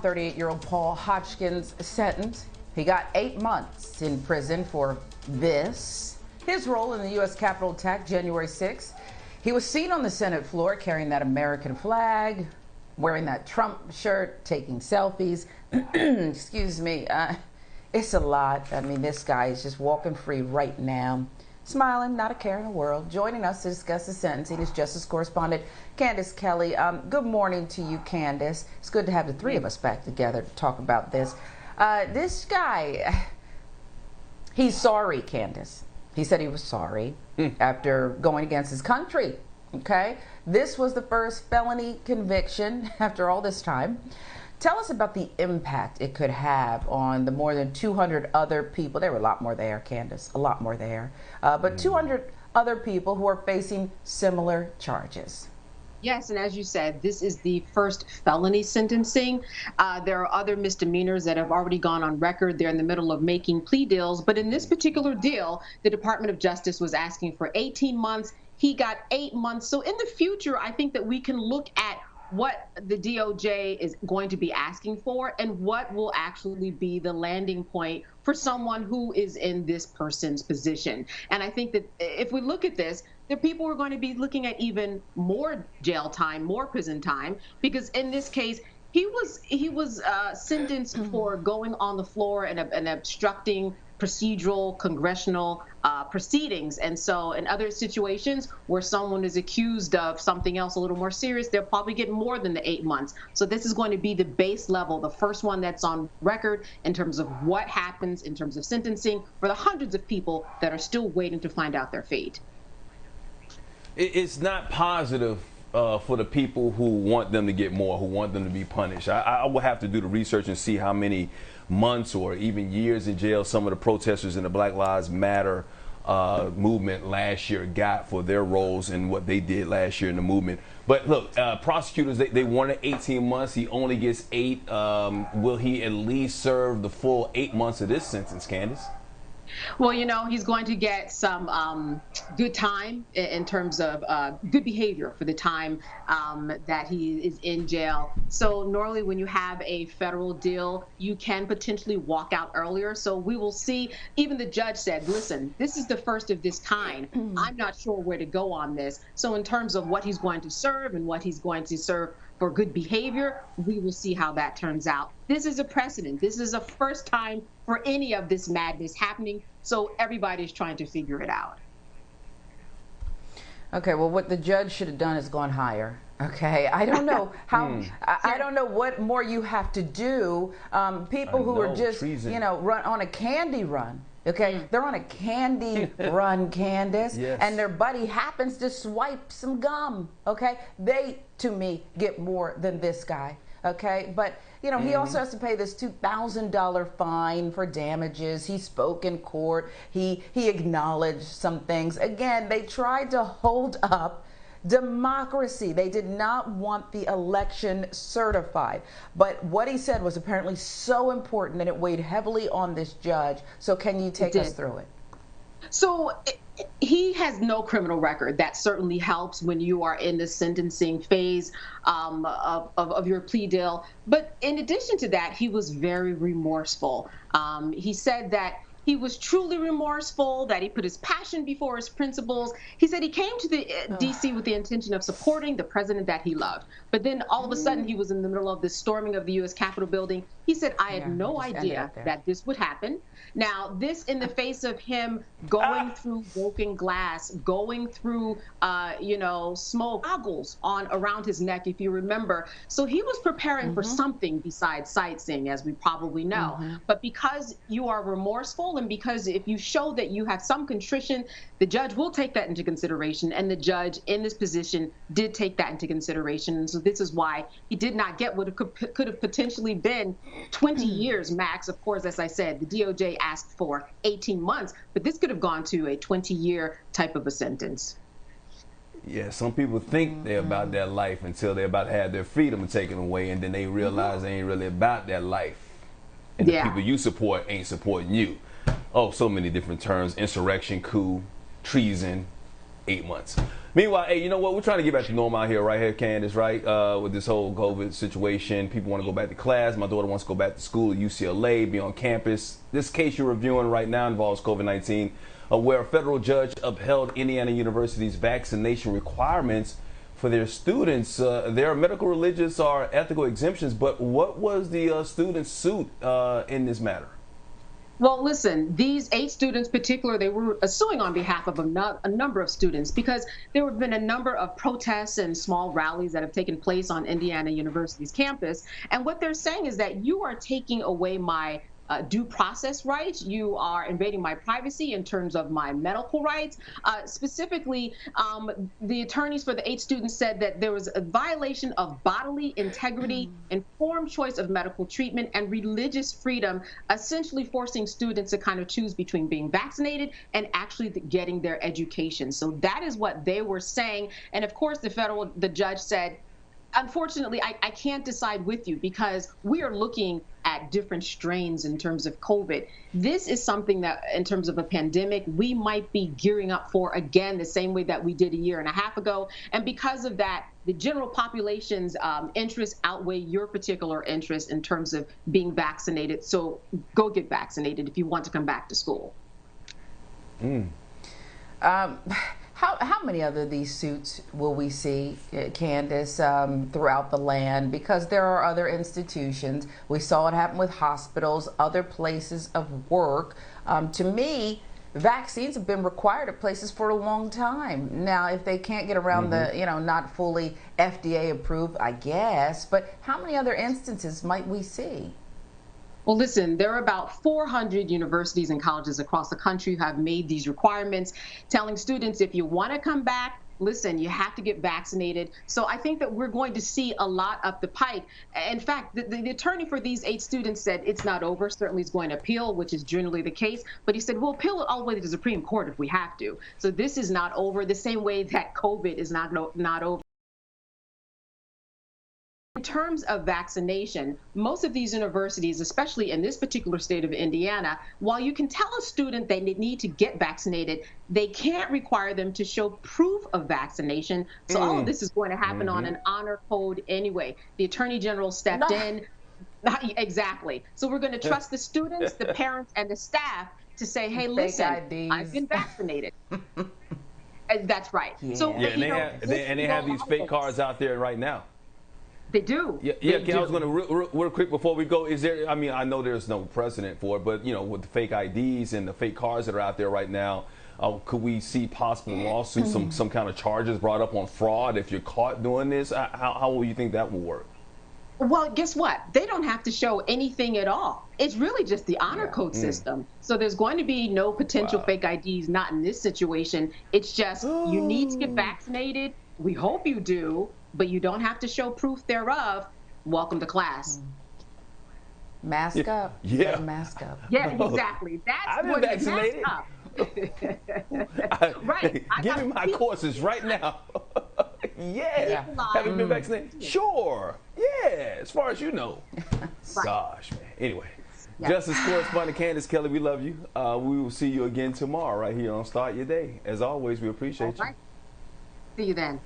38-year-old Paul Hodgkins sentence. He got 8 months in prison for this. His role in the U.S. Capitol attack January 6th. He was seen on the Senate floor carrying that American flag, wearing that Trump shirt, taking selfies. Excuse me. It's a lot. I mean, this guy is just walking free right now. Smiling, not a care in the world. Joining us to discuss the sentencing is Justice Correspondent Candace Kelley. Good morning to you, Candace. It's good to have the three of us back together to talk about this. This guy, he's sorry, Candace. He said he was sorry after going against his country. Okay? This was the first felony conviction after all this time. Tell us about the impact it could have on the more than 200 other people. There were a lot more there, Candace, a lot more there. But 200 other people who are facing similar charges. Yes, and as you said, this is the first felony sentencing. There are other misdemeanors that have already gone on record. They're in the middle of making plea deals. But in this particular deal, the Department of Justice was asking for 18 months. He got 8 months. So in the future, I think that we can look at what the DOJ is going to be asking for and what will actually be the landing point for someone who is in this person's position. And I think that if we look at this, the people are going to be looking at even more jail time, more prison time, because in this case, he was sentenced for going on the floor and obstructing procedural congressional proceedings. And so in other situations where someone is accused of something else a little more serious, they'll probably get more than the 8 months. So this is going to be the base level, the first one that's on record in terms of what happens in terms of sentencing for the hundreds of people that are still waiting to find out their fate. It's not positive for the people who want them to get more, who want them to be punished. I will have to do the research and see how many months or even years in jail some of the protesters in the Black Lives Matter movement last year got for their roles and what they did last year in the movement. But look, prosecutors, they wanted 18 months. He only gets 8. Will he at least serve the full 8 months of this sentence, Candace? Well, you know, he's going to get some good time in terms of good behavior for the time that he is in jail. So normally when you have a federal deal, you can potentially walk out earlier. So we will see. Even the judge said, listen, this is the first of this kind. I'm not sure where to go on this. So in terms of what he's going to serve and what he's going to serve for good behavior, we will see how that turns out. This is a precedent. This is a first time for any of this madness happening, so everybody's trying to figure it out. Okay, well, what the judge should have done is gone higher. Okay, I don't know how. I don't know what more you have to do. People who are just, you know, run on a candy run. Okay, they're on a candy run, Candace, and their buddy happens to swipe some gum. Okay, they, to me, get more than this guy. Okay, but you know, he also has to pay this $2,000 fine for damages. He spoke in court. He acknowledged some things. Again, they tried to hold up democracy. They did not want the election certified. But what he said was apparently so important that it weighed heavily on this judge. So can you take us through it? So he has no criminal record. That certainly helps when you are in the sentencing phase of your plea deal. But in addition to that, he was very remorseful. He said that he was truly remorseful, that he put his passion before his principles. He said he came to the D.C. with the intention of supporting the president that he loved. But then all of a sudden he was in the middle of the storming of the U.S. Capitol building. He said, I had no idea that this would happen. Now, this in the face of him going through broken glass, going through, smoke goggles around his neck, if you remember. So he was preparing for something besides sightseeing, as we probably know. But because you are remorseful and because if you show that you have some contrition, the judge will take that into consideration. And the judge in this position did take that into consideration. And so this is why he did not get what could have potentially been 20 years max. Of course, as I said, the DOJ asked for 18 months, but this could have gone to a 20-year type of a sentence. Yeah, some people think they're about that life until they're about to have their freedom taken away, and then they realize they ain't really about that life. And the people you support ain't supporting you. Oh, so many different terms: insurrection, coup, treason, 8 months. Meanwhile, hey, you know what? We're trying to get back to normal out here, right here, Candace, right? With this whole COVID situation. People want to go back to class. My daughter wants to go back to school at UCLA, be on campus. This case you're reviewing right now involves COVID-19, where a federal judge upheld Indiana University's vaccination requirements for their students. There are medical, religious, or ethical exemptions, but what was the student's suit in this matter? Well, listen, these 8 students in particular, they were suing on behalf of a number of students because there have been a number of protests and small rallies that have taken place on Indiana University's campus. And what they're saying is that you are taking away my due process rights. You are invading my privacy in terms of my medical rights. Specifically, the attorneys for the 8 students said that there was a violation of bodily integrity, informed choice of medical treatment, and religious freedom, essentially forcing students to kind of choose between being vaccinated and actually getting their education. So that is what they were saying. And of course, the judge said, unfortunately, I can't decide with you because we are looking at different strains in terms of COVID. This is something that, in terms of a pandemic, we might be gearing up for again the same way that we did a year and a half ago. And because of that, the general population's interests outweigh your particular interest in terms of being vaccinated. So go get vaccinated if you want to come back to school. How many other these suits will we see, Candace, throughout the land? Because there are other institutions. We saw it happen with hospitals, other places of work. To me, vaccines have been required at places for a long time. Now, if they can't get around the, not fully FDA approved, I guess. But how many other instances might we see? Well, listen, there are about 400 universities and colleges across the country who have made these requirements, telling students if you want to come back, listen, you have to get vaccinated. So I think that we're going to see a lot up the pike. In fact, the attorney for these 8 students said it's not over. Certainly he's going to appeal, which is generally the case. But he said, we'll appeal it all the way to the Supreme Court if we have to. So this is not over, the same way that COVID is not over. In terms of vaccination, most of these universities, especially in this particular state of Indiana, while you can tell a student they need to get vaccinated, they can't require them to show proof of vaccination. So all of this is going to happen on an honor code anyway. The Attorney General stepped in. Exactly. So we're going to trust the students, the parents, and the staff to say, hey, listen, I've been vaccinated. That's right. Yeah. So, and they have these fake cards out there right now. They do. Yeah. I was going to real quick before we go. Is there? I mean, I know there's no precedent for it, but with the fake IDs and the fake cards that are out there right now, could we see possible lawsuits, some kind of charges brought up on fraud if you're caught doing this? How will you think that will work? Well, guess what? They don't have to show anything at all. It's really just the honor code system. So there's going to be no potential fake IDs, not in this situation. It's just you need to get vaccinated. We hope you do, but you don't have to show proof thereof. Welcome to class. Mask up. Yeah. Mask up. Yeah, exactly. That's what vaccinated. Mask up. Right. Give me my courses right now. Yeah. Haven't been vaccinated? Sure. Yeah, as far as you know. Gosh, man. Anyway, Justice Correspondent Candace Kelley, we love you. We will see you again tomorrow right here on Start Your Day. As always, we appreciate you. See you then.